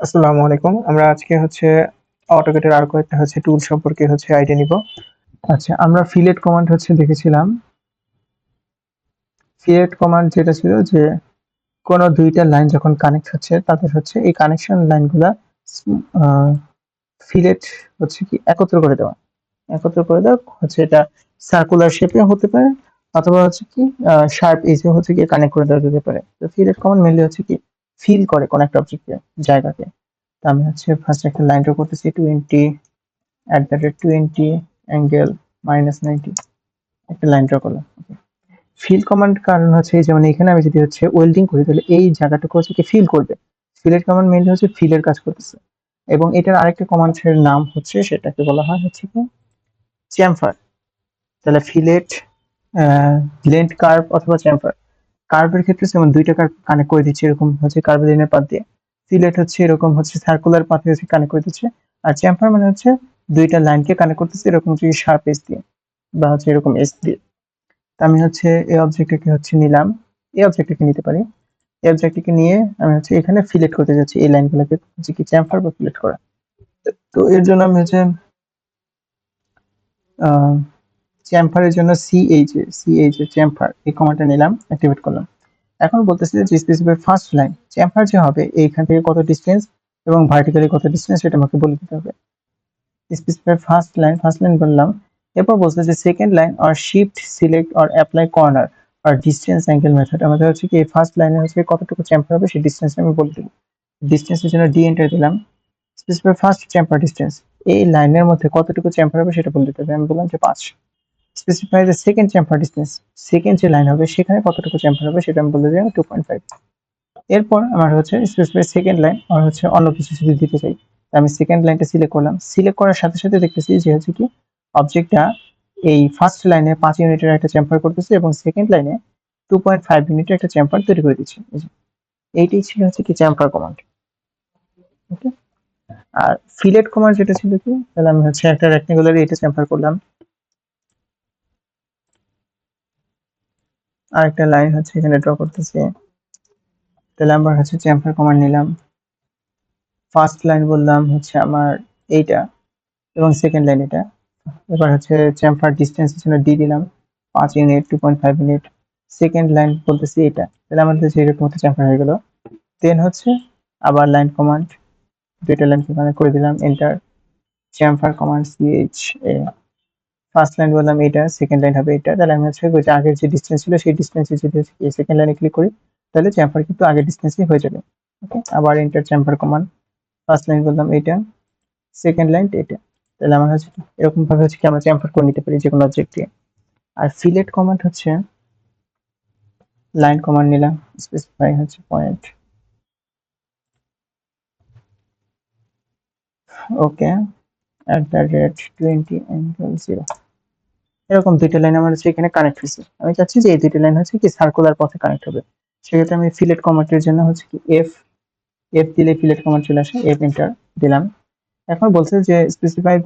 আসসালামু আলাইকুম। আমরা আজকে AutoCAD এর আর কয়েকটা টুল সম্পর্কে আইডিয়া নিব। আচ্ছা, আমরা ফিলেট কমান্ড দেখেছিলাম। ফিলেট কমান্ড যেটা ছিল যে কোনো দুইটা লাইন যখন কানেক্ট হচ্ছে তাদের এই কানেকশন লাইনগুলা আ ফিলেট কি একত্র করে দেওয়া। একত্র করে দেওয়া এটা সার্কুলার শেপে হতে পারে অথবা শার্প এজে গিয়ে কানেক্ট করে দেওয়া যেতে পারে। তো ফিলেট কমান্ড মেইনলি কি ফিল করে কোন একটা অবজেক্টের জায়গাকে। তো আমি ফার্স্ট একটা লাইন ড্র করতেছি 20 @20 অ্যাঙ্গেল -90 একটা লাইন ড্র করলাম। ফিল কমান্ড কারণ যেমন এখানে আমি যদি ওয়েল্ডিং করি তাহলে এই জায়গাটুকু কি ফিল করবে। ফিলের কমান্ড মেইনলি ফিলের কাজ করতেছে এবং এটার আরেকটা কমান্ডের নাম সেটাকে বলা হয় কি চ্যামফার। তাহলে ফিলেট ব্লেন্ড কার্ভ অথবা চ্যামফার। কার্ভের ক্ষেত্রে যেমন দুইটা কার্ভ কানেক্ট করে দিচ্ছে এরকম কার্ভ লাইনের পাত দিয়ে। ফিলেট এরকম সার্কুলার পাথে কানেক্ট করে দিচ্ছে। আর চ্যামফার মানে দুইটা লাইনকে কানেক্ট করতেছে এরকম শার্প এজ দিয়ে বা এরকম এজ দিয়ে। তো আমি এই অবজেক্টটাকে নিলাম, এই অবজেক্টটাকে নিতে পারি। এই অবজেক্টটাকে নিয়ে আমি এখানে ফিলেট করতে যাচ্ছি এই লাইনগুলোকে কি চ্যামফার বা ফিলেট করা। তো এর জন্য আমি চ্যামফারের জন্য সিএইচ চ্যামফার এই কমান্ডটা নিলাম, অ্যাক্টিভেট করলাম। এখন বলতেছি যে স্পেসিফাই ফার্স্ট লাইন চ্যামফার যে হবে এইখান থেকে কত ডিসটেন্স এবং ভার্টিক্যালি কত ডিসটেন্স সেটা আমাকে বলে দিতে হবে। স্পেসিফাই ফার্স্ট লাইন বললাম। এরপর বলছে যে second line or shift select or apply corner আর ডিসটেন্স অ্যাঙ্গেল মেথড। আমাদের কি এই ফার্স্ট লাইনে কতটুকু চ্যামফার হবে সেই ডিসটেন্সটা আমি বলে দেব। ডিসটেন্সের জন্য ডি এন্টার দিলাম। স্পেসিফাই ফার্স্ট চ্যামফার ডিসটেন্স, এই লাইনের মধ্যে কতটুকু চ্যামফার হবে সেটা বলে দিতে হবে। আমি বললাম যে 5। Specify the second chamfer distance, second যে লাইন হবে সেখানে কতটুকু চ্যামফার হবে সেটা আমি বলে দিলাম 2.5। এরপর আমার স্পেসিফাই সেকেন্ড লাইন আর অন্য কিছু যদি দিতে চাই আমি সেকেন্ড লাইনটা সিলেক্ট করলাম। সিলেক্ট করার সাথে সাথে দেখতেছি যে কি অবজেক্টটা এই ফার্স্ট লাইনে 5 ইউনিটের একটা চ্যামফার করতেছে এবং সেকেন্ড লাইনে 2.5 ইউনিটের একটা চ্যামফার তৈরি করে দিচ্ছে। এইটাই ছিল কি চ্যামফার কমান্ড। ওকে, আর ফিলেট কমান্ড যেটা ছিল কি, তাহলে আমি একটা রেক্টাঙ্গুলার এটা চ্যামফার করলাম, আর একটা লাইন এখানে ড্র করতেছি। তাহলে আমরা চ্যামফার কমান্ড নিলাম। ফার্স্ট লাইন বললাম আমার এইটা এবং সেকেন্ড লাইন এটা। এবার চ্যামফার ডিসটেন্সের জন্য ডি দিলাম 5 ইউনিট 2.5 ইউনিট। সেকেন্ড লাইন বলতেছি এটা, তাহলে আমাদের এরকম একটা চ্যামফার হয়ে গেল। দেন আবার লাইন কমান্ড, দুইটা লাইন কানেক্ট করে দিলাম, এন্টার। চ্যামফার কমান্ড সিএইচ এ, ফার্স্ট লাইন বললাম এটা, সেকেন্ড লাইন হবে এটা। তাহলে আমি আগের যে ডিসটেন্স ছিল সেই ডিসটেন্সে যদি সেকেন্ড লাইনে ক্লিক করি তাহলে চ্যামফার কিন্তু আগের ডিসটেন্সই হয়ে যাবে। ওকে, আবার enter chamfer command. First line বললাম এটা, সেকেন্ড লাইন এটা। তাহলে আমার এরকম ভাবে কি আমরা চ্যামফার করে নিতে পারি যে কোনো অবজেক্টে। আর ফিলেট কমান্ড লাইন কমান্ড নিলাম, স্পেসিফাই পয়েন্ট। ওকে, @20 অ্যাঙ্গেল 0। এরকম দুইটা লাইন আমার এখানে কানেক্ট হয়েছে। আমি চাচ্ছি যে এই দুইটা লাইন কি সার্কুলার পথে কানেক্ট হবে। সেক্ষেত্রে আমি ফিলেট কমান্ডের জন্য কি এফ দিলে ফিলেট কমান্ড চলে আসে, এফ এন্টার দিলাম। এখন বলছে যে স্পেসিফাইজ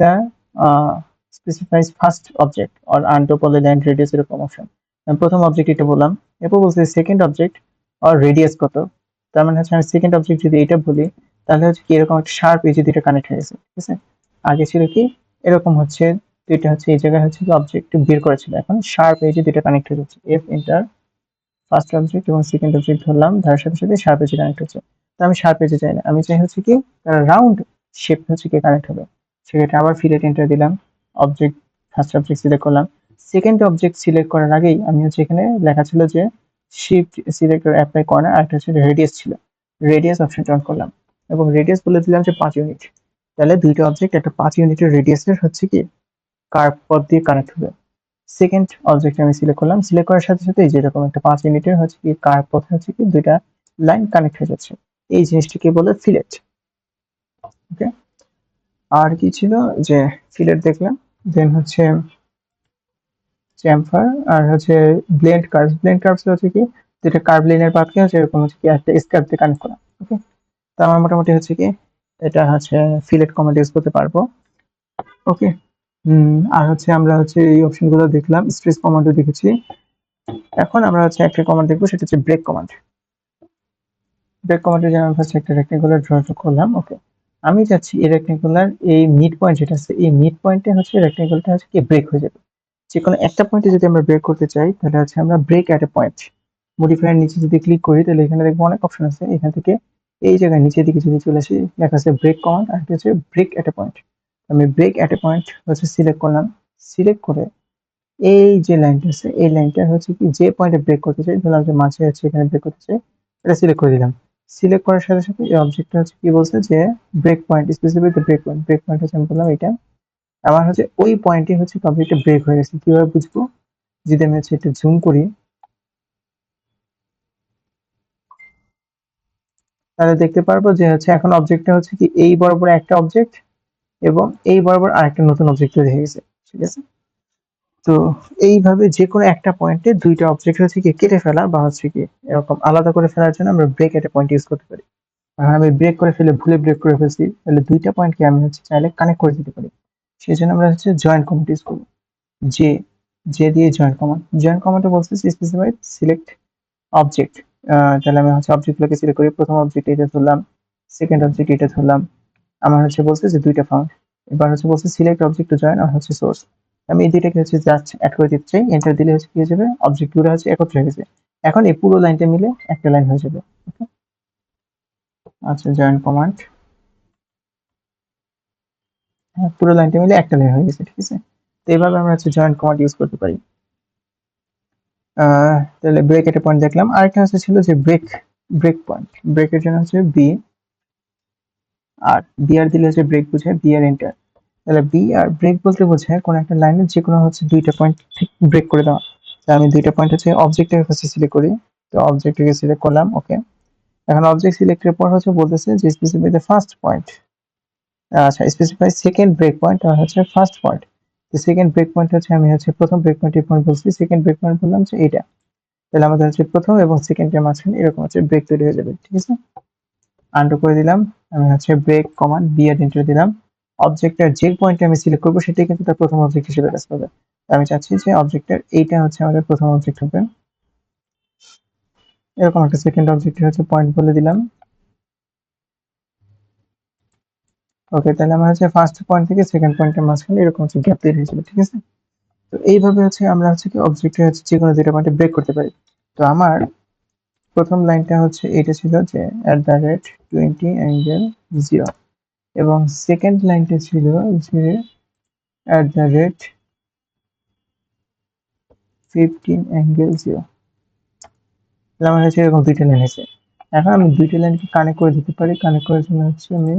ফার্স্ট অবজেক্ট অর আনটো পলিলাইন রেডিয়াস এরকম অপশন। আমি প্রথম অবজেক্ট এটা বললাম। এরপর বলছে সেকেন্ড অবজেক্ট অর রেডিয়াস কত। তার মানে আমি সেকেন্ড অবজেক্ট যদি এটা বলি তাহলে কি এরকম একটা শার্প এই যে দুটো কানেক্ট হয়ে গেছে। ঠিক আছে, আগে ছিল কি এরকম দুইটা এই জায়গায় কি অবজেক্ট বের করেছিল, এখন শার্প এই যে দুটো কানেক্ট হয়ে যাচ্ছে। এফ এন্টার, ফার্স্ট অবজেক্ট এবং সেকেন্ড অবজেক্ট ধরলাম, ধরার সাথে সাথে শার্প এজে কানেক্ট হচ্ছে। তো আমি শার্প এজে চাই না, আমি চাই কি রাউন্ড শেপ কি কানেক্ট হবে। সেক্ষেত্রে আবার ফিলেট এন্টার দিলাম, অবজেক্ট ফার্স্ট অবজেক্ট সিলেক্ট করলাম। সেকেন্ড অবজেক্ট সিলেক্ট করার আগেই আমি এখানে লেখা ছিল যে শিফট সিলেক্ট আর অ্যাপ্লাই কর্নার, আর একটা রেডিয়াস ছিল, রেডিয়াস অপশনটা অন করলাম এবং রেডিয়াস বলে দিলাম যে 5 ইউনিট। তাহলে দুইটা অবজেক্ট একটা 5 ইউনিটের রেডিয়াসের কি কার্ভ পথ দিয়ে কানেক্ট হবে। সেকেন্ড অবজেক্ট আমি সিলেক্ট করলাম, সিলেক্ট করার সাথে সাথে যেরকম একটা 5 ইউনিটের কি কার্ভ পথে কি দুইটা লাইন কানেক্ট হয়ে যাচ্ছে। এই জিনিসটিকে বলে ফিলেট। ওকে, আর কি ছিল যে ফিলেট দেখলাম, দেন চ্যামফার আর ব্লেন্ড কার্ভ। ব্লেন্ড কার্ভস কি যেটা কার্ভ লাইনের পাথকে এরকম কি একটা স্কার্ভ দিয়ে কানেক্ট করা। ওকে, তো আমার মোটামুটি কি এটা ফিলেট কমান্ড ইউজ করতে পারবো। ওকে, আর আমরা এই অপশনগুলো দেখলাম, স্ট্রেস কমান্ডও দেখেছি। এখন আমরা একটা কমান্ড দেখবো, সেটা ব্রেক কমান্ড। ব্রেক কমান্ডে যেমন ফার্স্ট একটা রেক্টেঙ্গুলার ড্র করলাম। ওকে, আমি চাচ্ছি এই রেক্টেঙ্গুলার এই মিড পয়েন্ট যেটা আছে এই মিড পয়েন্টে হচ্ছে রেক্টেঙ্গুলারটা হচ্ছে কি ব্রেক হয়ে যাবে। যে কোনো একটা পয়েন্টে যদি আমরা ব্রেক করতে চাই তাহলে হচ্ছে আমরা break at a point modifier নিচে যদি ক্লিক করি তাহলে এখানে দেখবো অনেক অপশন আছে। এখান থেকে এই জায়গায় নিচের দিকে যদি চলে আসি লেখা আছে ব্রেক কমান্ড আর হচ্ছে ব্রেক অ্যাট এ পয়েন্ট। আমি ব্রেক অ্যাট এ পয়েন্ট হচ্ছে সিলেক্ট করলাম। সিলেক্ট করে এই যে লাইনটা আছে এই লাইনটা হচ্ছে কি যে পয়েন্টে ব্রেক করতে চাই, ধরলাম যে মাঝে হচ্ছে এখানে ব্রেক করতে চাই, এটা সিলেক্ট করে দিলাম। সিলেক্ট করার সাথে সাথে এই অবজেক্টটা হচ্ছে কি বলছে যে break point specific break point. Break point হচ্ছে আমি বললাম এটা আমার হচ্ছে ওই পয়েন্টে হচ্ছে অবজেক্টটা ব্রেক হয়ে গেছে। কিভাবে বুঝবো? যদি আমি হচ্ছে একটু জুম করি তাহলে দেখতে পারবো যে হচ্ছে এখন অবজেক্টটা হচ্ছে কি এই বরাবর একটা অবজেক্ট এবং এই বরাবর আরেকটা নতুন অবজেক্ট তৈরি হয়ে গেছে। ঠিক আছে, তো এইভাবে যে কোনো একটা পয়েন্টে দুইটা অবজেক্ট হচ্ছে কি কেটে ফেলা বা হচ্ছে কি এরকম আলাদা করে ফেলার জন্য আমরা ব্রেক একটা পয়েন্ট ইউজ করতে পারি। আর আমি ব্রেক করে ফেলে ভুলে ব্রেক করে ফেলছি তাহলে দুইটা পয়েন্টকে আমি হচ্ছে চাইলে কানেক্ট করে দিতে পারি। সেই জন্য আমরা হচ্ছে জয়েন্ট কমান্ড ইউজ করবো। যে যে দিয়ে জয়েন্ট কমান্ড, জয়েন্ট কমান্ডে বলছে স্পেসিফাইড সিলেক্ট অবজেক্ট। তাহলে আমি হচ্ছে অবজেক্টগুলোকে সিলেক্ট করি। প্রথম অবজেক্ট এটা ধরলাম, সেকেন্ড অবজেক্ট এটা ধরলাম। আমার হচ্ছে বলছে যে দুইটা ফাউন্ড। এবার হচ্ছে বলছে সিলেক্ট অবজেক্ট টু জয়েন আর হচ্ছে সোর্স। আমি এই দুইটাকে হচ্ছে জাস্ট অ্যাড করে দিতে চাই। এন্টার দিলে হচ্ছে কি হয়ে যাবে, অবজেক্ট গুলো হচ্ছে একত্র হয়ে গেছে। এখন এই পুরো লাইনটা মিলে একটা লাইন হয়ে যাবে। ওকে, আচ্ছা জয়েন কমান্ড, হ্যাঁ পুরো লাইনটা মিলে একটা লাইন হয়ে গেছে। ঠিক আছে, তো এইভাবে আমরা হচ্ছে জয়েন্ট কমান্ড ইউজ করতে পারি। তাহলে ব্রেক একটা পয়েন্ট দেখলাম। আরেকটা হচ্ছে ছিল যে ব্রেক, ব্রেক পয়েন্ট। ব্রেকের জন্য হচ্ছে বি আর বি আর দিলে হচ্ছে ব্রেক বোঝায়, বি আর এন্টার। তাহলে বি আর ব্রেক বলতে বোঝায় কোন একটা লাইনে যে কোনো হচ্ছে দুইটা পয়েন্ট ঠিক ব্রেক করে দেওয়া। তো আমি দুইটা পয়েন্ট হচ্ছে অবজেক্টটাকে ফার্স্টে সিলেক্ট করি। তো অবজেক্টটাকে সিলেক্ট করলাম। ওকে, এখন অবজেক্ট সিলেক্টের পর হচ্ছে বলতেছে যে স্পেসিফাই দ্য ফার্স্ট পয়েন্ট। আচ্ছা, স্পেসিফাই সেকেন্ড ব্রেক পয়েন্ট আর হচ্ছে ফার্স্ট পয়েন্ট। তো সেকেন্ড ব্রেক পয়েন্ট হচ্ছে আমি হচ্ছে প্রথম ব্রেক পয়েন্ট পয়েন্ট বলছি, সেকেন্ড ব্রেক পয়েন্ট বললাম যে এটা। তাহলে আমাদের হচ্ছে প্রথম এবং সেকেন্ডের মাঝখানে এরকম হচ্ছে ব্রেক তৈরি হয়ে যাবে। ঠিক আছে, আন্ডু করে দিলাম। আমি হচ্ছে ব্রেক কমান্ড বি আর এন্টার দিলাম। অবজেক্টের যে পয়েন্টে আমি সিলেক্ট করবো সেটাই কিন্তু তার প্রথম অবজেক্ট হিসেবে কাজ করবে। আমি চাচ্ছি যে অবজেক্টের এইটা হচ্ছে আমাদের প্রথম অবজেক্ট হবে। এরকম একটা সেকেন্ড অবজেক্ট হচ্ছে পয়েন্ট বলে দিলাম। ওকে, তাহলে আমার হচ্ছে ফার্স্ট পয়েন্ট থেকে সেকেন্ড পয়েন্টের মাঝখানে এরকম হচ্ছে গ্যাপ তৈরি হয়েছিল। ঠিক আছে, তো এইভাবে হচ্ছে আমরা হচ্ছে কি অবজেক্টের হচ্ছে যে কোনো দুইটা পয়েন্টে ব্রেক করতে পারি। তো আমার প্রথম লাইনটা হচ্ছে এটা ছিল যে @20 অ্যাঙ্গেল 0 এবং সেকেন্ড লাইনটা ছিল যে @15 অ্যাঙ্গেল 0। তাহলে আমার কাছে এরকম দুইটা লাইন আছে। এখন আমি দুইটা লাইনকে কানেক্ট করে দিতে পারি। কানেক্ট করার জন্য হচ্ছে আমি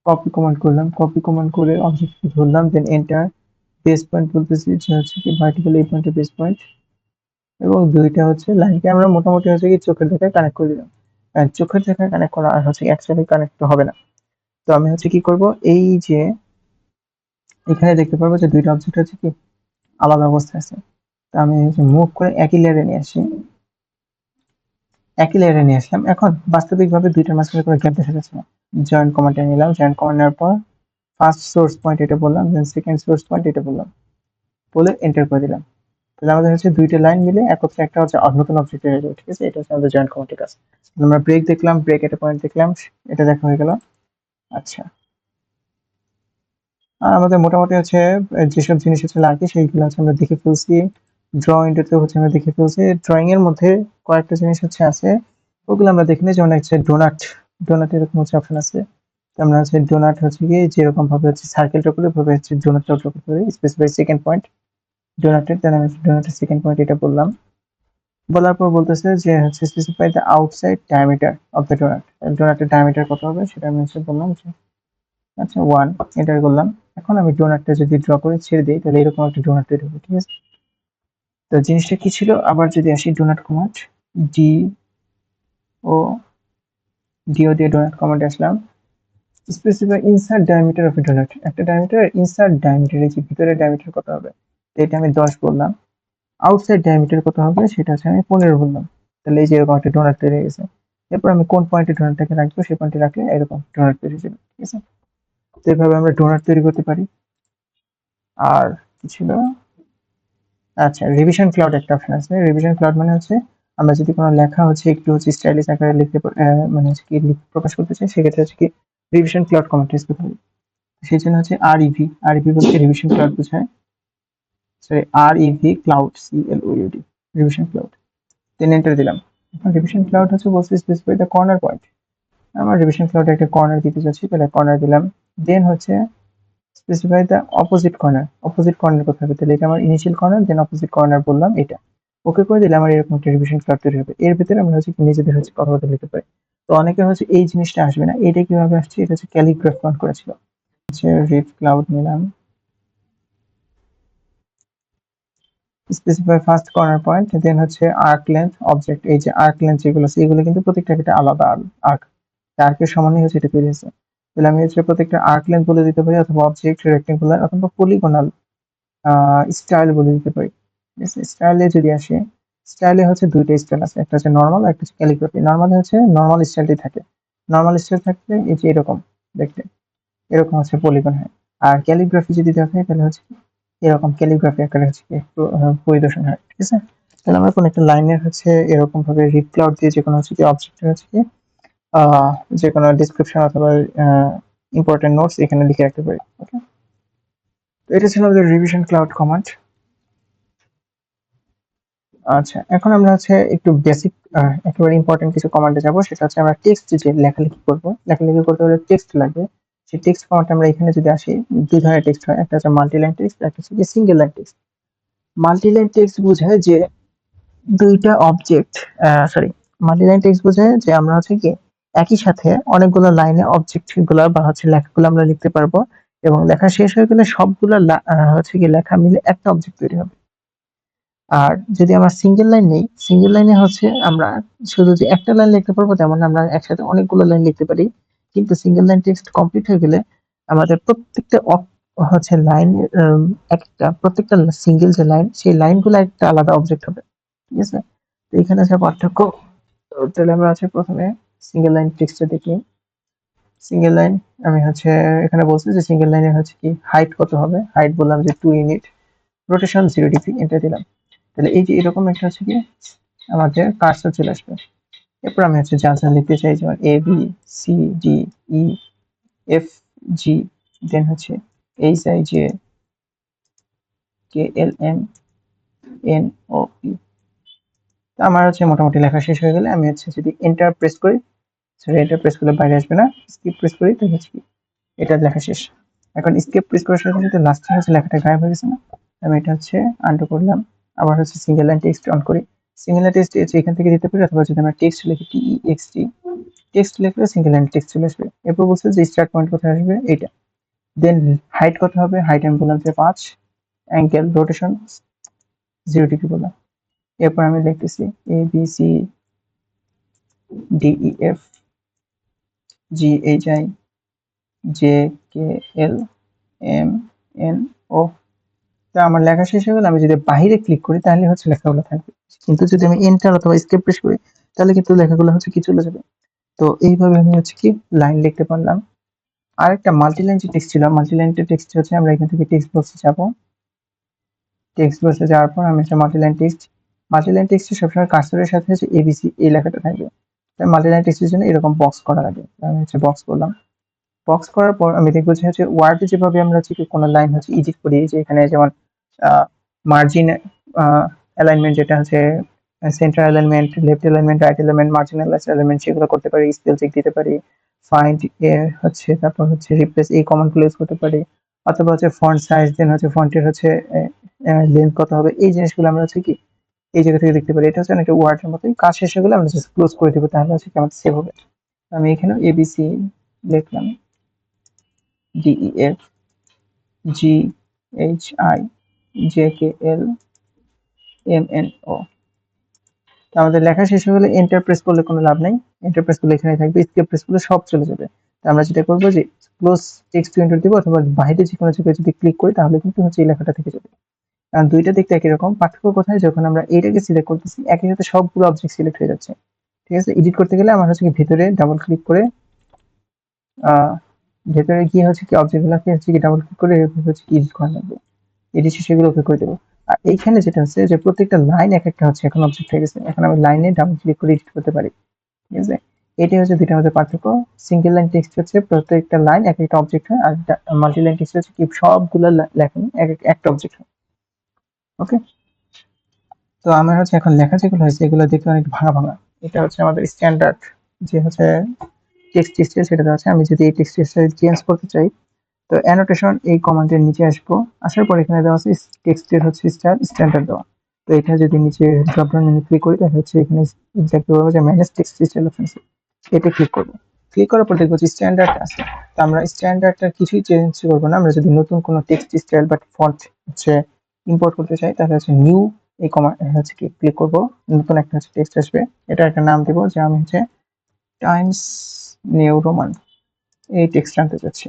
কপি কমান্ড করলাম। কপি কমান্ড করে অবজেক্টকে ধরলাম, দেন এন্টার। বেস পয়েন্ট বলতেছি যে হচ্ছে কি ভার্টিক্যাল এই পয়েন্টে বেস পয়েন্ট এবং দুইটা হচ্ছে লাইনকে আমরা মোটামুটি হচ্ছে কি চোখের দেখায় কানেক্ট করে দিলাম। চোখের দেখায় কানেক্ট করা আর হচ্ছে অ্যাকচুয়ালি কানেক্ট হবে না। তো আমি হচ্ছে কি করব, এই যে এখানে দেখতে পারবো যে দুইটা অবজেক্ট হচ্ছে কি আলাদা অবস্থায় আছে। তো আমি হচ্ছে মুভ করে একই লেয়ারে নিয়ে আসি, একই লেয়ারে নিয়ে আসলাম। এখন বাস্তবিকভাবে দুইটার মাঝখানে কোনো গ্যাপ দেখা যাচ্ছে না। জয়েন্ট কমান্ডে নিলাম, জয়েন্ট কমান্ড নেওয়ার পর ফার্স্ট সোর্স পয়েন্ট এটা বললাম, দেন সেকেন্ড সোর্স পয়েন্ট এটা বললাম, বলে এন্টার করে দিলাম। তাহলে আমাদের হচ্ছে দুইটা লাইন মিলে একত্রে একটা হচ্ছে নতুন অবজেক্ট হয়ে যাবে। ঠিক আছে, এটা হচ্ছে আমাদের জয়েন্ট কমান্ডের কাজ। আমরা ব্রেক দেখলাম, ব্রেক একটা পয়েন্ট দেখলাম, এটা দেখা হয়ে গেল। আচ্ছা, আর আমাদের মোটামুটি হচ্ছে যেসব জিনিস হচ্ছে লাগে সেইগুলো হচ্ছে আমরা দেখে ফেলছি। ড্রয়িংটাতে হচ্ছে আমরা দেখে ফেলছি। ড্রয়িং এর মধ্যে কয়েকটা জিনিস হচ্ছে আছে, ওগুলো আমরা দেখি না। যেমন হচ্ছে ডোনাট, ডোনাট এরকম হচ্ছে অপশন আছে। তো আমরা হচ্ছে ডোনাট হচ্ছে কি যেরকম ভাবে হচ্ছে সার্কেলটা করে ওভাবে হচ্ছে ডোনাটটা ড্র করতে পারি। স্পেসিফাই সেকেন্ড পয়েন্ট ডোনাটের, দেন আমি ডোনাটের সেকেন্ড পয়েন্ট এটা বললাম। বলার পর বলতেছে যে হচ্ছে specify the outside diameter of the donut. ডোনাটের ডায়ামিটার কত হবে সেটা আমি হচ্ছে বললাম যে আচ্ছা 1, এন্টার করলাম। এখন আমি ডোনাটটা যদি ড্র করে ছেড়ে দিই তাহলে এরকম একটা ডোনাট তৈরি হবে। ঠিক আছে, তো জিনিসটা কি ছিল আবার যদি আসি, donut command D O DO দিয়ে ডোনাট কমান্ডে আসলাম। Specify insert diameter of donut, একটা ডায়ামিটার ইনসার্ট ডায়ামিটার এই যে ভিতরে ডায়ামিটার কত হবে, তো এটা আমি 10 বললাম। আউটসাইড ডায়ামিটার কত হবে সেটা হচ্ছে আমি 15 বললাম। তাহলে এই যে এরকম একটা ডোনাট তৈরি হয়ে গেছে। এরপর আমি কোন পয়েন্টে ডোনাটটাকে রাখবো সেই পয়েন্টে রাখলে এরকম ডোনাট তৈরি হয়ে যাবে। ঠিক আছে, তো এইভাবে আমরা ডোনাট তৈরি করতে পারি। আর কি ছিল, আচ্ছা রিভিশন ক্লাউড একটা অপশন আছে। রিভিশন ক্লাউড মানে হচ্ছে আমরা যদি কোনো লেখা হচ্ছে একটু হচ্ছে স্টাইলিশ আকারে লিখতে মানে হচ্ছে কি প্রকাশ করতে চাই, সেক্ষেত্রে হচ্ছে কি রিভিশন ক্লাউড কমান্ড ইউজ করতে হবে। সেই জন্য হচ্ছে আরইভি বলতে রিভিশন ক্লাউড বোঝায়, sorry REV cloud, CLOUD, revision cloud. Then enter দিলাম। এখন রিভিশন ক্লাউড হচ্ছে বলছে স্পেসিফাই দ্য কর্নার পয়েন্ট। আমার রিভিশন ক্লাউডে একটা কর্নার দিতে যাচ্ছি, তাহলে কর্নার দিলাম। দেন হচ্ছে specify the opposite corner. Opposite corner কোথায় হবে, তাহলে এটা আমার initial corner, then opposite corner বললাম এটা। ওকে করে দিলে আমার এরকম একটা রিভিশন ক্লাউড তৈরি হবে। এর ভিতরে আমরা হচ্ছে নিজেদের হচ্ছে কথাবার্তা লিখতে পারি। তো অনেকের হচ্ছে এই জিনিসটা আসবে না, এটা কিভাবে আসছে, এটা হচ্ছে ক্যালিগ্রাফ ফন্ট করেছিল। হচ্ছে রিভ ক্লাউড নিলাম, স্পেসিফাই ফার্স্ট কর্নার পয়েন্ট, দেন হচ্ছে আর্ক লেন্থ অবজেক্ট। এই যে আর্ক লেন্থ যেগুলো আছে এগুলো কিন্তু প্রত্যেকটা একটা আলাদা আর্ক, আর্কের সমানই হচ্ছে এটা তৈরি হয়েছে। তাহলে আমি হচ্ছে প্রত্যেকটা আর্ক লেন্থ বলে দিতে পারি, অথবা অবজেক্ট, রেক্টেঙ্গুলার অথবা পলিগোনাল স্টাইল বলে দিতে পারি। ঠিক আছে, স্টাইলে যদি আসে, স্টাইলে হচ্ছে দুইটা স্টাইল আছে, একটা হচ্ছে নর্মাল, একটা হচ্ছে ক্যালিগ্রাফি। নর্মাল হচ্ছে নর্মাল স্টাইলটি থাকে, নর্মাল স্টাইল থাকলে এই যে এরকম দেখতে, এরকম হচ্ছে পলিগন হয়। আর ক্যালিগ্রাফি যদি দেখে তাহলে হচ্ছে এরকম ক্যালিগ্রাফি আকারে হচ্ছে পরিদর্শন হয়। ঠিক আছে, তাহলে আমরা কোনো একটা লাইনের হচ্ছে এরকম ভাবে রিড ক্লাউড দিয়ে যে কোনো হচ্ছে কি অবজেক্টের হচ্ছে কি যে কোনো ডিসক্রিপশন অথবা ইম্পর্টেন্ট নোটস এখানে লিখে রাখতে পারি। ওকে, তো এটা ছিল আমাদের রিভিশন ক্লাউড কমান্ড। আচ্ছা, এখন আমরা হচ্ছে একটু বেসিক একেবারে ইম্পর্টেন্ট কিছু কমান্ডে যাব। সেটা হচ্ছে আমরা টেক্সট যে লেখালেখি করব, লেখালেখি করতে হলে টেক্সট লাগবে। সেই টেক্সট কমান্ড আমরা এখানে যদি আসি, দুই ধরনের টেক্সট হয়, একটা হচ্ছে মাল্টি লাইন টেক্সট, একটা হচ্ছে single line text. Multi line text বোঝায় যে দুইটা object, sorry, multi line text বোঝায় যে আমরা হচ্ছে কি একই সাথে অনেকগুলো লাইনে অবজেক্ট গুলা বা হচ্ছে লেখাগুলো আমরা লিখতে পারবো, এবং লেখা শেষ হয়ে গেলে সবগুলো হচ্ছে কি লেখা মিলে একটা অবজেক্ট তৈরি হবে। আর যদি আমরা সিঙ্গেল লাইন নেই, সিঙ্গেল লাইনে হচ্ছে আমরা শুধু যে একটা লাইন লিখতে পারবো তেমন আমরা একসাথে অনেকগুলো লাইন লিখতে পারি। কিন্তু সিঙ্গেল লাইন টেক্সট কমপ্লিট হয়ে গেলে আমাদের প্রত্যেকটা হচ্ছে লাইন, একটা প্রত্যেকটা সিঙ্গেল যে লাইন, সেই লাইনগুলো একটা আলাদা অবজেক্ট হবে। ঠিক আছে, তো এখানে আছে পার্থক্য। তো তাহলে আমরা আছে প্রথমে সিঙ্গেল লাইন টেক্সটটা দেখি। সিঙ্গেল লাইন আমি হচ্ছে এখানে বলছি যে সিঙ্গেল লাইনের হচ্ছে কি হাইট কত হবে, হাইট বললাম যে 2 ইউনিট, রোটেশন 0 ডিগ্রি, এটা দিলাম। তাহলে এই যে এরকম একটা হচ্ছে কি আমাদের কার্সর চলে আসবে। এরপর আমি হচ্ছে জানসার লিখতে চাই, যেমন ABCDEFG, দেন হচ্ছে HIJKLMNOP। আমার হচ্ছে মোটামুটি লেখা শেষ হয়ে গেলে আমি হচ্ছে যদি এন্টার প্রেস করি, সরি এন্টার প্রেস করলে বাইরে আসবে না, স্কিপ প্রেস করি, তাহলে হচ্ছে কি এটা লেখা শেষ। এখন স্কিপ প্রেস করার সাথে সাথে লাস্টে হচ্ছে লেখাটা গায়েব হয়ে গেছে না, আমি এটা হচ্ছে আনডু করলাম। আবার হচ্ছে সিঙ্গেল লাইন টেক্সট অন করি। সিঙ্গেল লাইন টেক্সট এখান থেকে দিতে পারি, অথবা যদি আমরা টেক্সট লিখি TEXT, টেক্সট লিখলে সিঙ্গেল লাইন টেক্সট চলে আসবে। এরপর বলছে যে স্টার্ট পয়েন্ট কোথায় আসবে, এইটা। দেন হাইট কত হবে, হাইট আমি বললাম যে 5, অ্যাঙ্গেল রোটেশন 0 ডিগ্রি বললাম। এরপর আমি লিখতেছি ABCDEFGHIJKLMNO। তা আমার লেখা শেষ হয়ে গেলে আমি যদি বাইরে ক্লিক করি তাহলে হচ্ছে লেখাগুলো থাকবে, কিন্তু যদি আমি এন্টার অথবা এস্কেপ প্রেস করি তাহলে কিন্তু লেখাগুলো হচ্ছে কি চলে যাবে। তো এইভাবে আমি হচ্ছে কি লাইন লিখতে পারলাম। আর একটা মাল্টি লাইন যে টেক্সট ছিল, মাল্টি লাইন টেক্সট হচ্ছে আমরা এখান থেকে টেক্সট বক্সে যাব। টেক্সট বক্সে যাওয়ার পর আমি একটা multi line text, multi line টেক্সটে সবসময় কার্সরের সাথে হচ্ছে ABC এই লেখাটা থাকবে। তাই মাল্টি লাইন টেক্সটের জন্য এরকম বক্স করা লাগে, আমি হচ্ছে বক্স করলাম। বক্স করার পর আমি দেখবো যে হচ্ছে ওয়ার্ডে যেভাবে আমরা হচ্ছে কোনো লাইন হচ্ছে এডিট করি, যে এখানে যেমন মার্জিন অ্যালাইনমেন্ট, যেটা হচ্ছে centre alignment, left alignment, right alignment, marginal alignment, সেগুলো করতে পারি, স্পেল চেক দিতে পারি, ফাইন্ড হচ্ছে, তারপর হচ্ছে রিপ্লেস, এই কমান্ডগুলো ইউজ করতে পারি। অথবা হচ্ছে ফন্ট সাইজ, দেন হচ্ছে ফন্টের হচ্ছে লেন্থ কত হবে, এই জিনিসগুলো আমরা হচ্ছে কি এই জায়গা থেকে দেখতে পারি। এটা হচ্ছে অনেকটা ওয়ার্ডের মতোই, কাজ শেষ হয়ে গেলে আমরা জাস্ট ক্লোজ করে দেবো, তাহলে হচ্ছে কি আমাদের সেভ হবে। আমি এখানে ABC লিখলাম, DEFGHIJKLMNO। তো আমাদের লেখা শেষ হয়ে গেলে এন্টার প্রেস করলে কোনো লাভ নাই, এন্টার প্রেস করলে এখানে থাকবে, এস্কেপ প্রেস করলে সব চলে যাবে। তো আমরা যেটা করবো যে ক্লোজ টেক্সট উইন্ডো দিব, অথবা বাইরে যে কোনো জায়গায় যদি ক্লিক করি তাহলে কিন্তু হচ্ছে এই লেখাটা থেকে যাবে। কারণ দুইটা দেখতে একই রকম, পার্থক্য কোথায়, যখন আমরা এইটাকে সিলেক্ট করতেছি একই সাথে সবগুলো অবজেক্ট সিলেক্ট হয়ে যাচ্ছে। ঠিক আছে, এডিট করতে গেলে আমার হচ্ছে কি ভেতরে ডাবল ক্লিক করে ভেতরে গিয়ে হচ্ছে কি অবজেক্টগুলোকে হচ্ছে কি ডাবল ক্লিক করে হচ্ছে কি এডিট করা লাগবে, এডিট সেগুলো ওকে করে দেবো। আর এইখানে যেটা হচ্ছে যে প্রত্যেকটা লাইন এক একটা হচ্ছে এখন অবজেক্ট হয়ে গেছে। এখন আমি লাইনে ডাবল ক্লিক করে এডিট করতে পারি, ঠিক আছে? এটাই হচ্ছে দুইটার মধ্যে পার্থক্য। সিঙ্গেল লাইন টেক্সট হচ্ছে প্রত্যেকটা লাইন এক একটা অবজেক্ট হয়, আর মাল্টি লাইন টেক্সট হচ্ছে কি সবগুলো লেখা একটা অবজেক্ট হয়। ওকে, তো আমার হচ্ছে এখন লেখা যেগুলো হয়েছে এগুলো দেখতে অনেক ভাঙা ভাঙা। এটা হচ্ছে আমাদের স্ট্যান্ডার্ড যে হচ্ছে টেক্সট স্টাইল, সেটা আছে। আমি যদি এই টেক্সট স্টাইল চেঞ্জ করতে চাই, তো অ্যানোটেশন এই কমান্ডের নিচে আসবো, আসার পর এখানে দেওয়া আছে টেক্সটের হচ্ছে স্টাইল স্ট্যান্ডার্ড দেওয়া। তো এটা যদি নিচে ড্রপ ডাউন মেনু ক্লিক করি তাহলে হচ্ছে এখানে এক্স্যাক্টলি বলবো যে ম্যানেজ টেক্সট স্টাইল অপশন আছে, এটা ক্লিক করবো। ক্লিক করার পর দেখবো যে স্ট্যান্ডার্ড আছে। তো আমরা স্ট্যান্ডার্ডটা কিছুই চেঞ্জ করবো না। আমরা যদি নতুন কোনো টেক্সট স্টাইল বা ফন্ট হচ্ছে ইম্পোর্ট করতে চাই তাহলে হচ্ছে নিউ এই কমান্ড হচ্ছে কি ক্লিক করবো, নতুন একটা হচ্ছে টেক্সট আসবে, এটা একটা নাম দেবো যে আমি হচ্ছে টাইমস নিউ রোমান এই টেক্সট আনতে চাচ্ছি।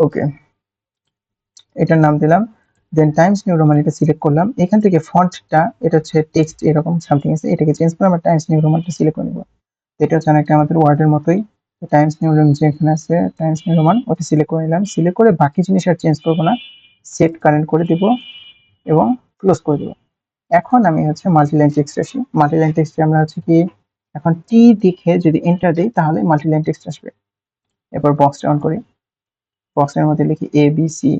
ওকে, এটার নাম দিলাম, দেন টাইমস নিউ রোমান এটা সিলেক্ট করলাম। এখান থেকে ফন্টটা এটা হচ্ছে টেক্সট এরকম সামথিং আছে, এটাকে চেঞ্জ করে আমরা টাইমস নিউ রোমানটা সিলেক্ট করে নেব। এটা হচ্ছে অনেকটা আমাদের ওয়ার্ডের মতোই। টাইমস নিউ রোমান যে এখানে আছে টাইমস নিউ রোমান ওটা সিলেক্ট করে নিলাম। সিলেক্ট করে বাকি জিনিস আর চেঞ্জ করবো না, সেট কারেন্ট করে দিব এবং ক্লোজ করে দেবো। এখন আমি হচ্ছে মাল্টিলাইন টেক্সট আসি। মাল্টিলাইন টেক্সটে আমরা হচ্ছে কি এখন টি লিখে যদি এন্টার দিই তাহলে মাল্টিলাইন টেক্সট আসবে। এরপর বক্সটা অন করি, বক্সের মধ্যে লিখি A B C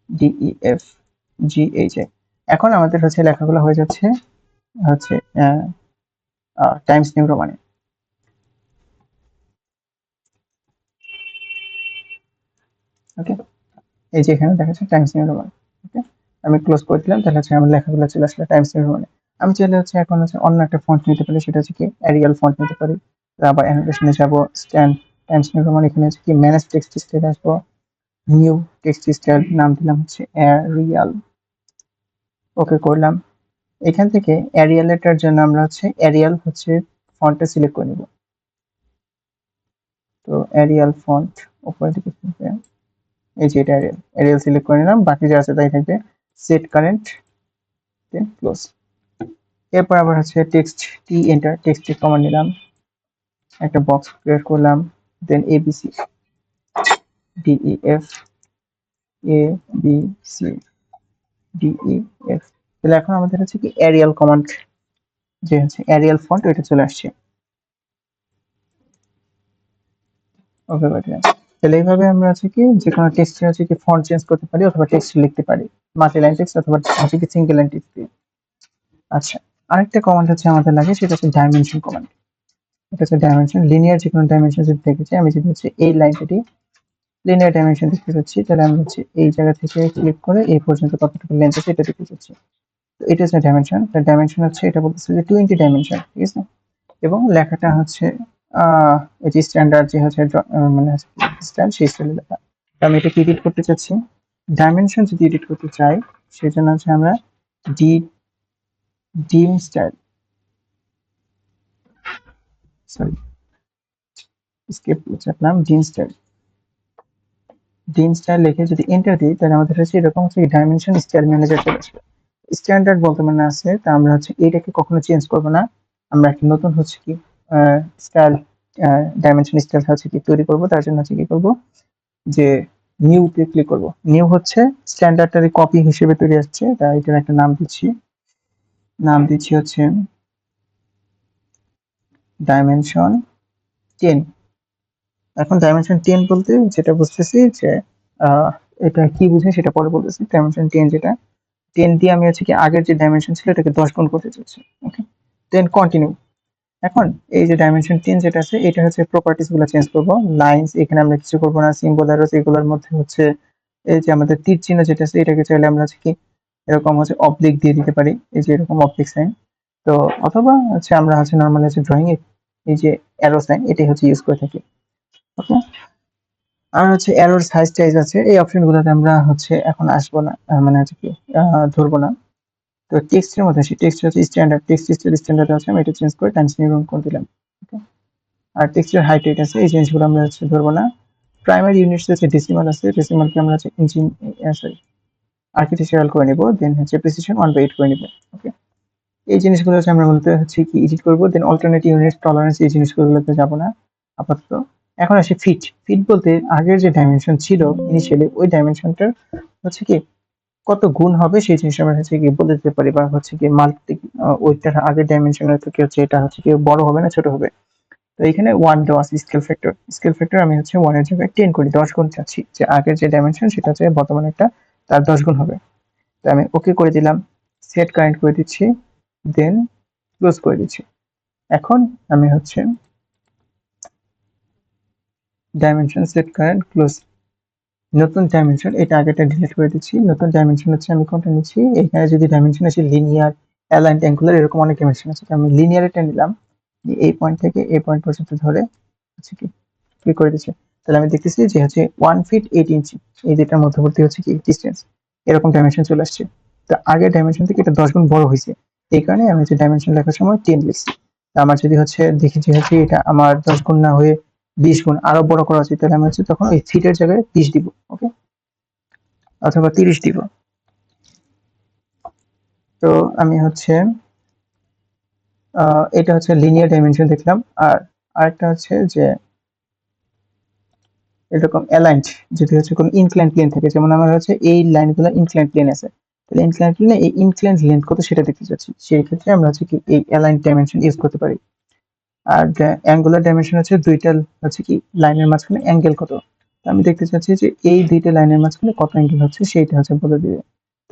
D E F G H I. এখন আমাদের হচ্ছে লেখাগুলো হয়ে যাচ্ছে হচ্ছে টাইমস নিউ রোমানে। ওকে, এই যে এখানে দেখা যাচ্ছে টাইমস নিউ রোমান। ওকে, আমি ক্লোজ করে দিলাম, তাহলে হচ্ছে আমার লেখাগুলো চলে আসলে টাইমস নিউ রোমানে। আমি চাইলে হচ্ছে এখন হচ্ছে অন্য একটা ফন্ট নিতে পারি, সেটা হচ্ছে কি এরিয়াল ফন্ট নিতে পারি। আবার অ্যানোটেশনে যাবো, স্ট্যান্ড টাইমস নিউ রোমান, এখানে হচ্ছে কি ম্যানেজ টেক্সট স্টাইল আসবো, নিউ টেক্সট স্টাইল নাম দিলাম হচ্ছে এরিয়াল। ওকে করলাম। এখান থেকে এরিয়ালেটার জন্য আমরা হচ্ছে এরিয়াল হচ্ছে ফন্টটা সিলেক্ট করে নিব। তো এরিয়াল ফন্ট উপরে দিকে থাকবে, এই যে এটা এরিয়াল, এরিয়াল সিলেক্ট করে নিলাম, বাকি যা আছে তাই থাকবে। সেট কারেন্ট দেন ক্লোজ। এরপর আবার হচ্ছে টেক্সট টি এন্টার, টেক্সট কমান্ড নিলাম, একটা বক্স ক্রিয়েট করলাম, দেন এবিসি ডিইএফ এ বি সি ডিইএফ। তাহলে এখন আমাদের হচ্ছে কি এরিয়াল কমান্ড যে হচ্ছে এরিয়াল ফন্ট ওইটা চলে আসছে। ওকে, তাহলে এইভাবে আমরা হচ্ছে কি যে কোনো টেক্সট হচ্ছে কি ফন্ট চেঞ্জ করতে পারি অথবা টেক্সট লিখতে পারি, মাল্টি লাইন টেক্সট অথবা হচ্ছে কি সিঙ্গেল লাইন টেক্সট দিয়ে। আচ্ছা, আরেকটা কমান্ড হচ্ছে আমাদের লাগে, সেটা হচ্ছে ডাইমেনশন কমান্ড। এটা হচ্ছে ডাইমেনশন, লিনিয়ার যে কোনো ডাইমেনশন যদি দেখেছি, আমি যদি হচ্ছে এই লাইনটি লিনিয়ার ডাইমেনশন দেখতে চাচ্ছি, তাহলে আমি হচ্ছে এই জায়গা থেকে ক্লিক করে এই পর্যন্ত কতটুকু লেন্থ আছে এটা দেখতে চাচ্ছি। তো এটা হচ্ছে ডাইমেনশন, তার ডাইমেনশন হচ্ছে এটা বলতেছে যে 20 ডাইমেনশন, ঠিক আছে? এবং লেখাটা হচ্ছে এই যে স্ট্যান্ডার্ড যে হচ্ছে মানে স্টাইল, সেই স্টাইলে লেখা। তো আমি এটা এডিট করতে চাচ্ছি, ডাইমেনশন যদি এডিট করতে চাই সেজন্য হচ্ছে আমরা ডি ডিম স্টাইল, সরি স্কেপ চাপলাম, ডিম স্টাইল। ডিম স্টাইল লিখে যদি এন্টার দিই তাহলে আমাদের হচ্ছে এরকম হচ্ছে ডাইমেনশন স্টাইল ম্যানেজার চলে আসবে। স্ট্যান্ডার্ড বলতে মানে আছে, তা আমরা হচ্ছে এটাকে কখনো চেঞ্জ করবো না। আমরা একটা নতুন হচ্ছে কি স্টাইল ডাইমেনশন স্টাইল হচ্ছে কি তৈরি করবো, তার জন্য হচ্ছে কি করবো যে নিউতে ক্লিক করব। নিউ হচ্ছে স্ট্যান্ডার্ডটারই কপি হিসেবে তৈরি আসছে, তাই এটার একটা নাম দিচ্ছি, নাম দিচ্ছি হচ্ছে ডাইমেনশন 10। এখন ডাইমেনশন 10 বলতে যেটা বুঝতেছি যে আহ, এটা কি বুঝে সেটা পরে বলতেছি। ডাইমেনশন 10 যেটা 10 দিয়ে আমি হচ্ছে কি আগের যে ডাইমেনশন ছিল এটাকে 10 গুণ করতে চাচ্ছি। ওকে, দেন কন্টিনিউ। এখন এই যে ডাইমেনশন 10 যেটা আছে এটা হচ্ছে প্রপার্টিস গুলো চেঞ্জ করব। লাইনস এখানে আমরা কিছু করব না, সিম্বল অ্যারোস এগুলোর মধ্যে হচ্ছে এই যে আমাদের তীর চিহ্ন যেটা আছে এটাকে চাইলে আমরা হচ্ছে কি এরকম হচ্ছে অবলিক দিয়ে দিতে পারি, এই যে এরকম অবলিক সাইন। তো অথবা হচ্ছে আমরা হচ্ছে নরমাল হচ্ছে ড্রয়িং এ এই যে অ্যারো সাইন এটাই হচ্ছে ইউজ করে থাকি। ওকে, আর হচ্ছে অ্যারোর সাইজ টাইজ আছে, এই অপশন গুলোতে আমরা হচ্ছে এখন আসবো না, মানে হচ্ছে কি ধরবো না। তো টেক্সটের মধ্যে আসি, টেক্সট হচ্ছে স্ট্যান্ডার্ড, টেক্সট স্ট্যান্ডার্ড আছে, আমি এটা চেঞ্জ করে টাইমস নিউ করে দিলাম। ওকে, আর টেক্সটের হাইট রেট আছে, এই জিনিসগুলো আমরা হচ্ছে ধরবো না। প্রাইমারি ইউনিটস হচ্ছে ডেসিমাল আছে, ডেসিমালকে আমরা হচ্ছে ইঞ্চি সরি আর্কিটেকচারাল করে নিব, দেন হচ্ছে প্রিসিশন 1/8 করে নিব। ওকে, এই জিনিসগুলো হচ্ছে আমরা মূলত হচ্ছে কি এডিট করবো, দেন অল্টারনেটিভ ইউনিট টলারেন্স এই জিনিসগুলোতে যাব না আপাতত। এখন আসি ফিট। ফিট বলতে আগের যে ডাইমেনশন ছিল ইনিশিয়ালি ওই ডাইমেনশনটার হচ্ছে কি কত গুণ হবে সেই জিনিসটা আমরা হচ্ছে কি বলে দিতে পারি, বা হচ্ছে কি মাল্টি ওইটার আগের ডাইমেনশনের থেকে হচ্ছে এটা হচ্ছে কি বড় হবে না ছোট হবে। তো এখানে 1 দেওয়া আছে স্কেল ফ্যাক্টর। স্কেল ফ্যাক্টর আমি হচ্ছে 1 এর জায়গায় 10 করি, 10 গুণ চাচ্ছি, যে আগের যে ডাইমেনশন সেটা হচ্ছে বর্তমানে একটা তার 10 গুণ হবে। তো আমি ওকে করে দিলাম, সেট কারেন্ট করে দিচ্ছি, দেন ক্লোজ করে দিচ্ছি। এখন আমি হচ্ছে ডাইমেনশন সেট কারেন্ট ক্লোজ, নতুন ডাইমেনশন, এটা আগেটা ডিলিট করে দিচ্ছি। নতুন ডাইমেনশন হচ্ছে আমি কোনটা নিচ্ছি, এখানে যদি ডাইমেনশন আছে লিনিয়ার, অ্যালাইন্ড, অ্যাঙ্গুলার, এরকম অনেক ডাইমেনশন আছে। আমি লিনিয়ারটা নিলাম, এই পয়েন্ট থেকে এই পয়েন্ট পর্যন্ত ধরে হচ্ছে কি ক্লিক করে দিচ্ছি। তাহলে আমি দেখতেছি যে হচ্ছে 1 ফিট 8 ইঞ্চি, এই দুটার মধ্যবর্তী হচ্ছে কি ডিস্টেন্স, এরকম ডাইমেনশন চলে আসছে। তো আগের ডাইমেনশন থেকে এটা 10 গুণ বড় হয়েছে, এই কারণে আমি হচ্ছে ডাইমেনশন লেখার সময় 10 লিখছি। আমার যদি হচ্ছে দেখি যে হচ্ছে এটা আমার 10 গুণ না হয়ে 20 গুণ আরো বড় করা উচিত, তাহলে আমি হচ্ছে তখন ওই ফিটের জায়গায় 20 দিব, ওকে, অথবা 30 দিব। তো আমি হচ্ছে এটা হচ্ছে লিনিয়ার ডাইমেনশন দেখলাম। আর আরেকটা হচ্ছে যে এরকম অ্যালাইন্ড, যদি হচ্ছে কোনো ইনক্লাইন প্লেন থাকে, যেমন আমার হচ্ছে এই লাইনগুলো ইনক্লাইন প্লেন আছে, তাহলে ইনক্লাইন প্লেনে এই ইনক্লাইন লেন্থ কত সেটা দেখতে চাচ্ছি, সেই ক্ষেত্রে আমরা হচ্ছে কি এই অ্যালাইন্ড ডাইমেনশন ইউজ করতে পারি। আর অ্যাঙ্গুলার ডাইমেনশন হচ্ছে দুইটা হচ্ছে কি লাইনের মাঝখানে অ্যাঙ্গেল কত, তো আমি দেখতে চাচ্ছি যে এই দুইটা লাইনের মাঝখানে কত অ্যাঙ্গেল হচ্ছে সেইটা হচ্ছে বলে দিবে।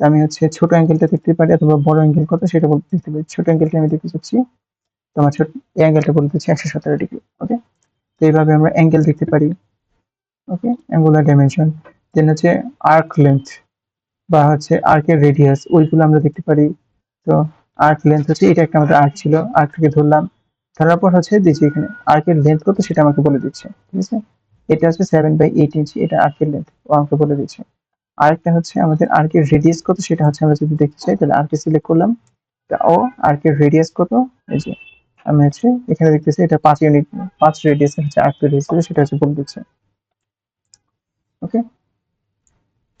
তো আমি হচ্ছে ছোট অ্যাঙ্গেলটা দেখতে পারি, অথবা বড় অ্যাঙ্গেল কত সেটা বলতে দেখতে পারি। ছোট অ্যাঙ্গেলটা আমি দেখতে চাচ্ছি, তোমার ছোট এই অ্যাঙ্গেলটা বলতে চাচ্ছি 117 ডিগ্রি, ওকে। তো এইভাবে আমরা অ্যাঙ্গেল দেখতে পারি, ওকে, অ্যাঙ্গুলার ডাইমেনশন। দেন হচ্ছে আর্ক লেন্থ বা হচ্ছে আর্কের রেডিয়াস, ওইগুলো আমরা দেখতে পারি। তো আর্ক লেন্থ হচ্ছে এটা একটা আমাদের আর্ক ছিল, আর্কটাকে ধরলাম, ধরার পর হচ্ছে দিচ্ছি এখানে আর্কের লেন্থ কত সেটা আমাকে বলে দিচ্ছে, ঠিক আছে। এটা হচ্ছে 7/8 ইঞ্চি, এটা আর্কের লেন্থ, ও আমাকে বলে দিচ্ছে। আরেকটা হচ্ছে আমাদের আর্কের রেডিয়াস কত সেটা হচ্ছে আমরা যদি দেখতে চাই, তাহলে আর্কে সিলেক্ট করলাম, ও আর্কের রেডিয়াস কত, এই যে আমি হচ্ছে এখানে দেখতেছি এটা 5 ইউনিট, 5 রেডিয়াস হচ্ছে আর্কের রেডিয়াস, সেটা হচ্ছে বলে দিচ্ছে, ওকে।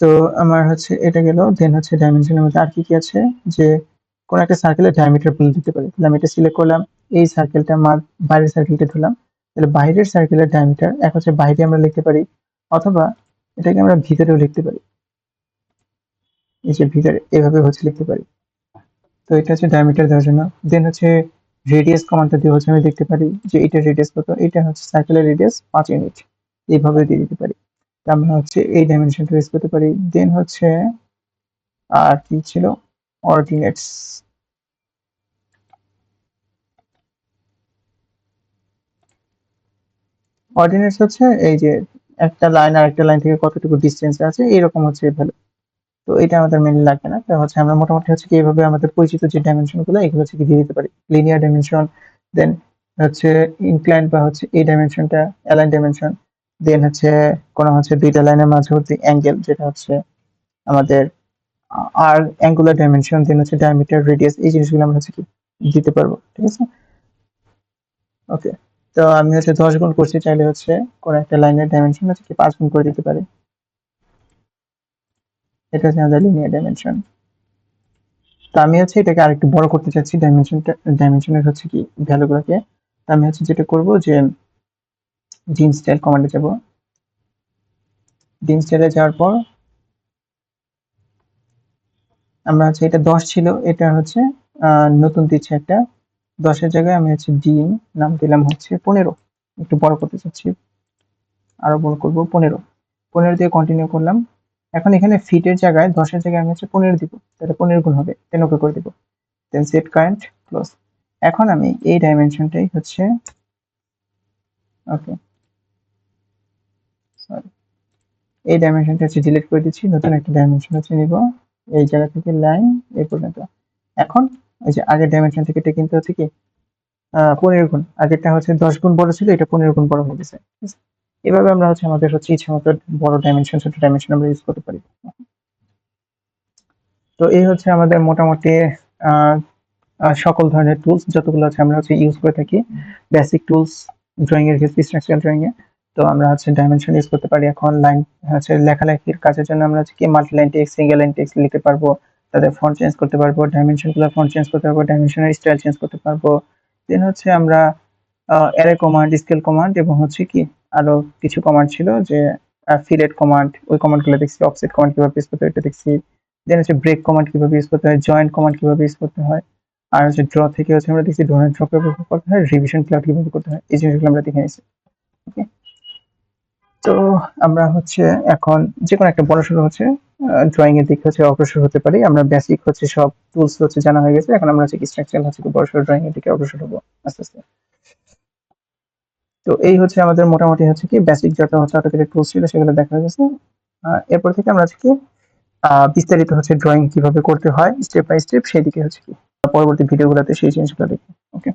তো আমার হচ্ছে এটা গেল। দেন হচ্ছে ডাইমেনশনের মধ্যে আর কি কি আছে, যে কোন একটা সার্কেলের ডায়ামিটার বলে দিতে পারি, তাহলে আমি এটা সিলেক্ট করলাম, এই সার্কেলটা আমার বাইরের সার্কেলটা ধরলাম, তাহলে বাইরের সার্কেলের ডায়ামিটার এক হচ্ছে বাইরে আমরা লিখতে পারি, অথবা এটাকে আমরা ভিতরেও লিখতে পারি, এই যে ভিতরে এভাবে হচ্ছে লিখতে পারি। তো এটা হচ্ছে ডায়ামিটার দেওয়ার জন্য। দেন হচ্ছে রেডিয়াস কমান্ডটা দিয়ে হচ্ছে আমি দেখতে পারি যে এটা রেডিয়াস কত, এটা হচ্ছে সার্কেলের রেডিয়াস 5 ইউনিট, এইভাবে দিয়ে দিতে পারি। আমরা হচ্ছে এই ডাইমেনশনটা ইউজ করতে পারি। দেন হচ্ছে আর কি ছিল, অর্ডিনেটস। অর্ডিনেটস হচ্ছে এই যে একটা লাইন আর একটা লাইন থেকে কতটুকু ডিস্টেন্স আছে এরকম হচ্ছে ভ্যালু। তো এটা আমাদের মেনলি লাগবে না, তো হচ্ছে আমরা মোটামুটি হচ্ছে কি এইভাবে আমাদের পরিচিত যে ডাইমেনশন গুলো এগুলো হচ্ছে কি দিয়ে দিতে পারি, লিনিয়ার ডাইমেনশন, দেন হচ্ছে ইনক্লাইন বা হচ্ছে এই ডাইমেনশনটা অ্যালাইন ডাইমেনশন, দেন হচ্ছে কোন হচ্ছে দুইটা লাইনের মাঝবর্তী অ্যাঙ্গেল যেটা হচ্ছে আমাদের আর অ্যাঙ্গুলার ডাইমেনশন, দেন হচ্ছে ডায়ামিটার, রেডিয়াস, এই জিনিসগুলো আমরা হচ্ছে কি দিতে পারবো, ঠিক আছে, ওকে। তো আমি হচ্ছে 10 গুণ করছি, চাইলে হচ্ছে কোন একটা লাইনের ডাইমেনশন হচ্ছে কি 5 গুণ করে দিতে পারি। এটা হচ্ছে আমাদের লিনিয়ার ডাইমেনশন। তো আমি হচ্ছে এটাকে আরেকটু বড় করতে চাচ্ছি ডাইমেনশনের হচ্ছে কি ভ্যালুগুলোকে। তো আমি হচ্ছে যেটা করব যে জিন স্টাইল কমান্ডে যাব, জিন স্টাইলে যাওয়ার পর আমরা হচ্ছে এটা 10 ছিল, এটা হচ্ছে নতুন দিচ্ছে একটা 10 এর জায়গায় আমি হচ্ছে ডিন নাম দিলাম হচ্ছে 15, একটু বড় করতে চাচ্ছি, আরো বড় করব 15, 15 দিয়ে কন্টিনিউ করলাম। এখন এখানে ফিটের জায়গায় 10 এর জায়গায় আমি হচ্ছে 15 দিব, তাহলে 15 গুণ হবে, দেন ওকে করে দিব, দেন সেট কারেন্ট ক্লোজ। এখন আমি এই ডাইমেনশনটাই হচ্ছে, ওকে সরি, এই ডাইমেনশনটা হচ্ছে ডিলিট করে দিচ্ছি, নতুন একটা ডাইমেনশন হচ্ছে নিব, এই জায়গা থেকে লাইন এই পর্যন্ত। এখন এই যে আগের ডাইমেনশন থেকে এটা কিন্তু হচ্ছে কি 15 গুণ, আগেরটা হচ্ছে 10 গুণ বড় ছিল, এটা 15 গুণ বড় হয়ে গেছে, ঠিক আছে? এভাবে আমরা হচ্ছে আমাদের হচ্ছে ইচ্ছা মতো বড় ডাইমেনশন ছোট ডাইমেনশন আমরা ইউজ করতে পারি। তো এই হচ্ছে আমাদের মোটামুটি আহ সকল ধরনের টুলস যতগুলো আছে আমরা হচ্ছে ইউজ করে থাকি, বেসিক টুলস ড্রয়িং এর ক্ষেত্রে, স্ট্রাকচারাল ড্রয়িং এ। তো আমরা হচ্ছে ডাইমেনশন ইউজ করতে পারি। এখন লাইন হচ্ছে লেখালেখির কাজের জন্য আমরা হচ্ছে কি multi line text, single line text লিখতে পারবো, তাদের ফন্ট চেঞ্জ করতে পারবো, ডাইমেনশন গুলো ফন্ট চেঞ্জ করতে পারবো, ডাইমেনশনের স্টাইল চেঞ্জ করতে পারবো। দেন হচ্ছে আমরা অ্যারে কমান্ড, স্কেল কমান্ড, এবং হচ্ছে কি আরো কিছু কমান্ড ছিল যে ফিলেট কমান্ড, ওই কমান্ড গুলো দেখছি, অফসেট কমান্ড কিভাবে ইউজ করতে হয় এটা দেখছি। দেন হচ্ছে ব্রেক কমান্ড কিভাবে ইউজ করতে হয়, জয়েন্ট কমান্ড কিভাবে ইউজ করতে হয়, আর হচ্ছে ড্র থেকে হচ্ছে আমরা দেখছি ড্রোনের ড্র কিভাবে করতে হয়, রিভিশন ক্লাউড কিভাবে করতে হয়, এই জিনিসগুলো আমরা দেখে নিয়েছি। ওকে, তো আমরা হচ্ছে এখন যে কোনো একটা বড়সড় হচ্ছে ড্রয়িং এর দিকে হচ্ছে অগ্রসর হতে পারি। আমরা বেসিক হচ্ছে সব টুলস হচ্ছে জানা হয়ে গেছে, এখন আমরা হচ্ছে স্ট্রাকচারাল হচ্ছে বড়সড় ড্রয়িং এর দিকে অগ্রসর হবো আস্তে আস্তে। তো এই হচ্ছে আমাদের মোটামুটি হচ্ছে কি বেসিক যত হচ্ছে অটোক্যাড টুলস ছিল সেগুলো দেখা হয়ে গেছে। এরপর থেকে আমরা হচ্ছে কি বিস্তারিত হচ্ছে ড্রয়িং কিভাবে করতে হয় স্টেপ বাই স্টেপ সেদিকে হচ্ছে কি পরবর্তী ভিডিওগুলোতে সেই জিনিসগুলো দেখবো। ওকে।